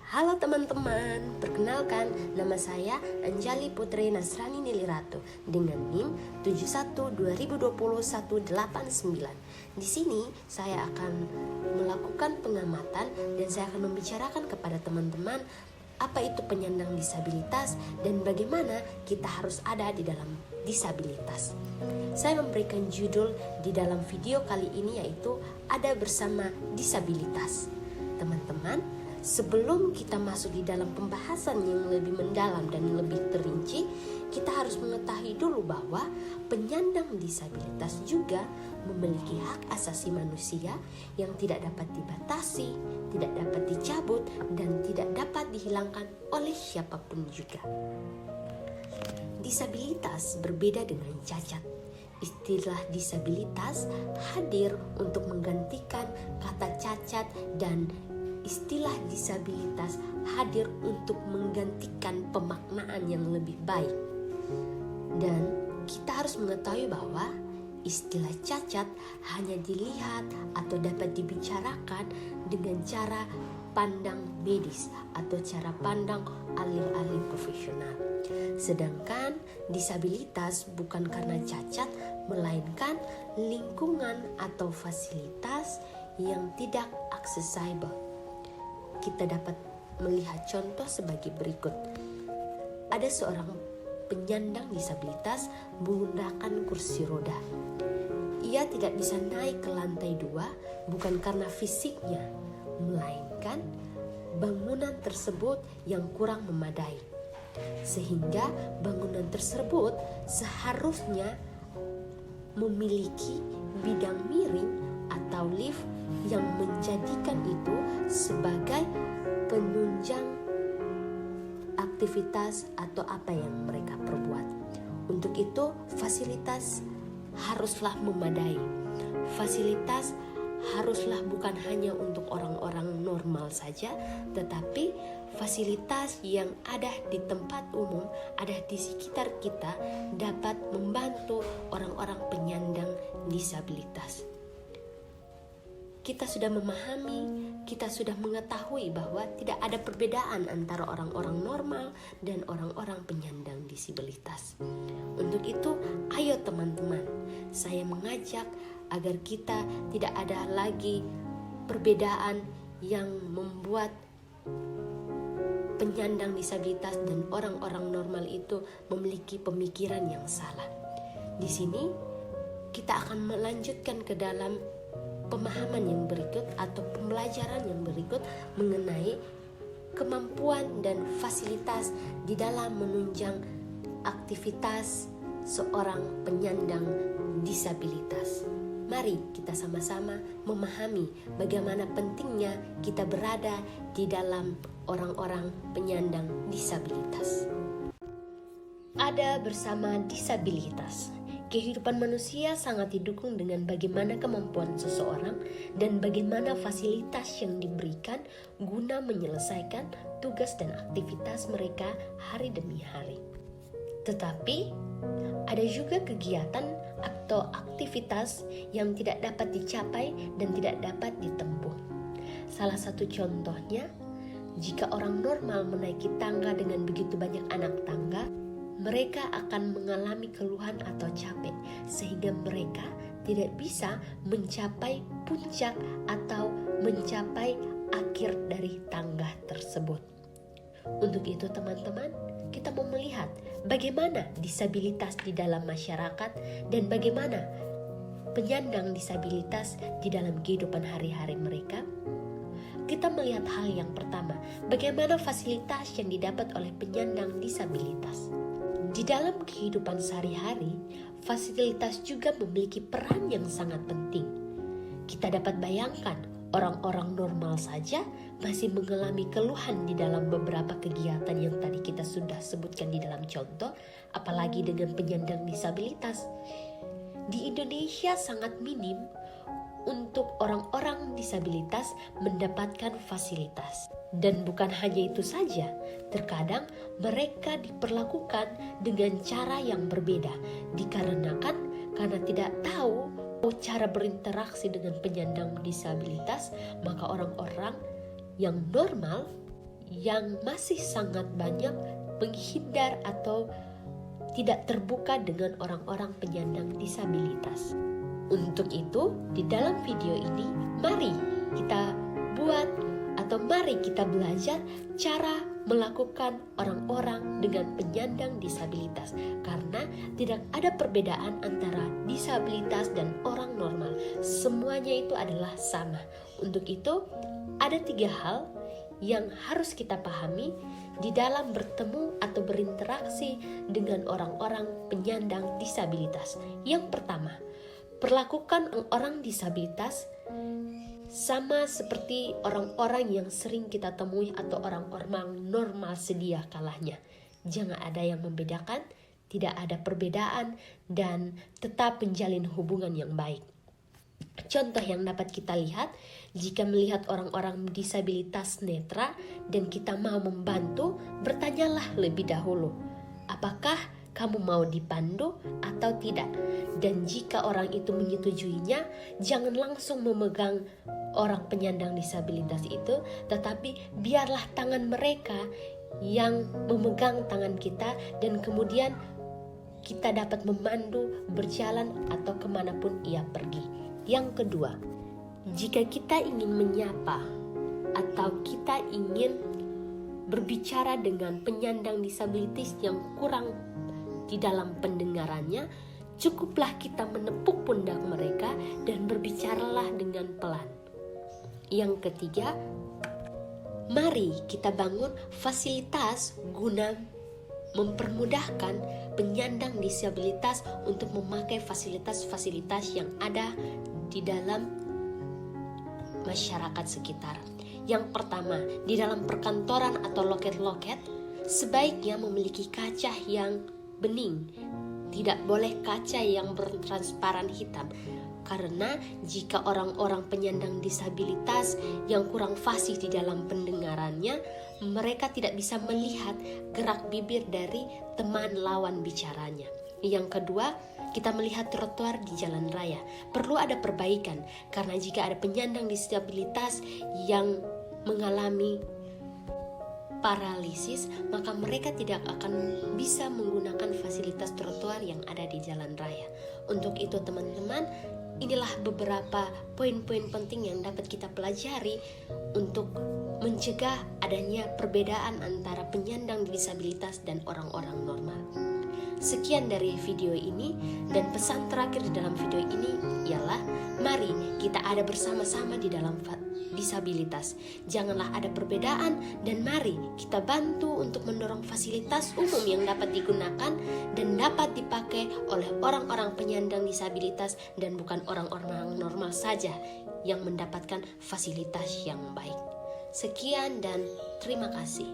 Halo teman-teman, perkenalkan nama saya Anjali Putri Nasrani Niliratu dengan NIM 71202189. Di sini saya akan melakukan pengamatan dan saya akan membicarakan kepada teman-teman apa itu penyandang disabilitas dan bagaimana kita harus ada di dalam disabilitas. Saya memberikan judul di dalam video kali ini yaitu Ada Bersama Disabilitas. Teman-teman, sebelum kita masuk di dalam pembahasan yang lebih mendalam dan lebih terinci, kita harus mengetahui dulu bahwa penyandang disabilitas juga memiliki hak asasi manusia yang tidak dapat dibatasi, tidak dapat dicabut, dan tidak dapat dihilangkan oleh siapapun juga. Disabilitas berbeda dengan cacat. Istilah disabilitas hadir untuk menggantikan kata cacat dan istilah disabilitas hadir untuk menggantikan pemaknaan yang lebih baik. Dan kita harus mengetahui bahwa istilah cacat hanya dilihat atau dapat dibicarakan dengan cara pandang medis atau cara pandang ahli-ahli profesional. Sedangkan disabilitas bukan karena cacat, melainkan lingkungan atau fasilitas yang tidak accessible. Kita dapat melihat contoh sebagai berikut. Ada seorang penyandang disabilitas menggunakan kursi roda. Ia tidak bisa naik ke lantai 2 bukan karena fisiknya, melainkan bangunan tersebut yang kurang memadai. Sehingga bangunan tersebut seharusnya memiliki bidang miring atau lift yang menjadikan itu sebagai penunjang aktivitas atau apa yang mereka perbuat. Untuk itu fasilitas haruslah memadai. Fasilitas haruslah bukan hanya untuk orang-orang normal saja, tetapi fasilitas yang ada di tempat umum, ada di sekitar kita dapat membantu orang-orang penyandang disabilitas. Kita sudah memahami, kita sudah mengetahui bahwa tidak ada perbedaan antara orang-orang normal dan orang-orang penyandang disabilitas. Untuk itu, ayo teman-teman, saya mengajak agar kita tidak ada lagi perbedaan yang membuat penyandang disabilitas dan orang-orang normal itu memiliki pemikiran yang salah. Di sini kita akan melanjutkan ke dalam pemahaman yang berikut atau pembelajaran yang berikut mengenai kemampuan dan fasilitas di dalam menunjang aktivitas seorang penyandang disabilitas. Mari kita sama-sama memahami bagaimana pentingnya kita berada di dalam orang-orang penyandang disabilitas. Ada bersama disabilitas. Kehidupan manusia sangat didukung dengan bagaimana kemampuan seseorang dan bagaimana fasilitas yang diberikan guna menyelesaikan tugas dan aktivitas mereka hari demi hari. Tetapi ada juga kegiatan atau aktivitas yang tidak dapat dicapai dan tidak dapat ditempuh. Salah satu contohnya, jika orang normal menaiki tangga dengan begitu banyak anak tangga, mereka akan mengalami keluhan atau capek sehingga mereka tidak bisa mencapai puncak atau mencapai akhir dari tangga tersebut. Untuk itu teman-teman, kita mau melihat bagaimana disabilitas di dalam masyarakat dan bagaimana penyandang disabilitas di dalam kehidupan hari-hari mereka. Kita melihat hal yang pertama, bagaimana fasilitas yang didapat oleh penyandang disabilitas. Di dalam kehidupan sehari-hari, fasilitas juga memiliki peran yang sangat penting. Kita dapat bayangkan, orang-orang normal saja masih mengalami keluhan di dalam beberapa kegiatan yang tadi kita sudah sebutkan di dalam contoh, apalagi dengan penyandang disabilitas. Di Indonesia sangat minim untuk orang-orang disabilitas mendapatkan fasilitas. Dan bukan hanya itu saja, terkadang mereka diperlakukan dengan cara yang berbeda, dikarenakan karena tidak tahu cara berinteraksi dengan penyandang disabilitas, maka orang-orang yang normal yang masih sangat banyak menghindar atau tidak terbuka dengan orang-orang penyandang disabilitas. Untuk itu, di dalam video ini, mari kita buat atau mari kita belajar cara melakukan orang-orang dengan penyandang disabilitas, karena tidak ada perbedaan antara disabilitas dan orang normal. Semuanya itu adalah sama. Untuk itu, ada 3 hal yang harus kita pahami di dalam bertemu atau berinteraksi dengan orang-orang penyandang disabilitas. Yang pertama, perlakukan orang disabilitas sama seperti orang-orang yang sering kita temui atau orang-orang normal sedia kalanya. Jangan ada yang membedakan, tidak ada perbedaan, dan tetap menjalin hubungan yang baik. Contoh yang dapat kita lihat, jika melihat orang-orang disabilitas netra dan kita mau membantu, bertanyalah lebih dahulu, apakah kamu mau dipandu atau tidak? Dan jika orang itu menyetujuinya, jangan langsung memegang orang penyandang disabilitas itu, tetapi biarlah tangan mereka yang memegang tangan kita, dan kemudian kita dapat memandu berjalan atau kemanapun ia pergi. Yang kedua, jika kita ingin menyapa atau kita ingin berbicara dengan penyandang disabilitas yang kurang di dalam pendengarannya, cukuplah kita menepuk pundak mereka dan berbicaralah dengan pelan. Yang ketiga, mari kita bangun fasilitas guna mempermudahkan penyandang disabilitas untuk memakai fasilitas-fasilitas yang ada di dalam masyarakat sekitar. Yang pertama, di dalam perkantoran atau loket-loket, sebaiknya memiliki kaca yang bening. Tidak boleh kaca yang bertransparan hitam, karena jika orang-orang penyandang disabilitas yang kurang fasih di dalam pendengarannya, mereka tidak bisa melihat gerak bibir dari teman lawan bicaranya. Yang kedua, kita melihat trotoar di jalan raya. Perlu ada perbaikan, karena jika ada penyandang disabilitas yang mengalami paralisis, maka mereka tidak akan bisa menggunakan fasilitas trotoar yang ada di jalan raya. Untuk itu teman-teman, inilah beberapa poin-poin penting yang dapat kita pelajari untuk mencegah adanya perbedaan antara penyandang disabilitas dan orang-orang normal. Sekian dari video ini, dan pesan terakhir di dalam video ini ialah mari kita ada bersama-sama di dalam disabilitas. Janganlah ada perbedaan, dan mari kita bantu untuk mendorong fasilitas umum yang dapat digunakan dan dapat dipakai oleh orang-orang penyandang disabilitas dan bukan orang-orang normal saja yang mendapatkan fasilitas yang baik. Sekian dan terima kasih.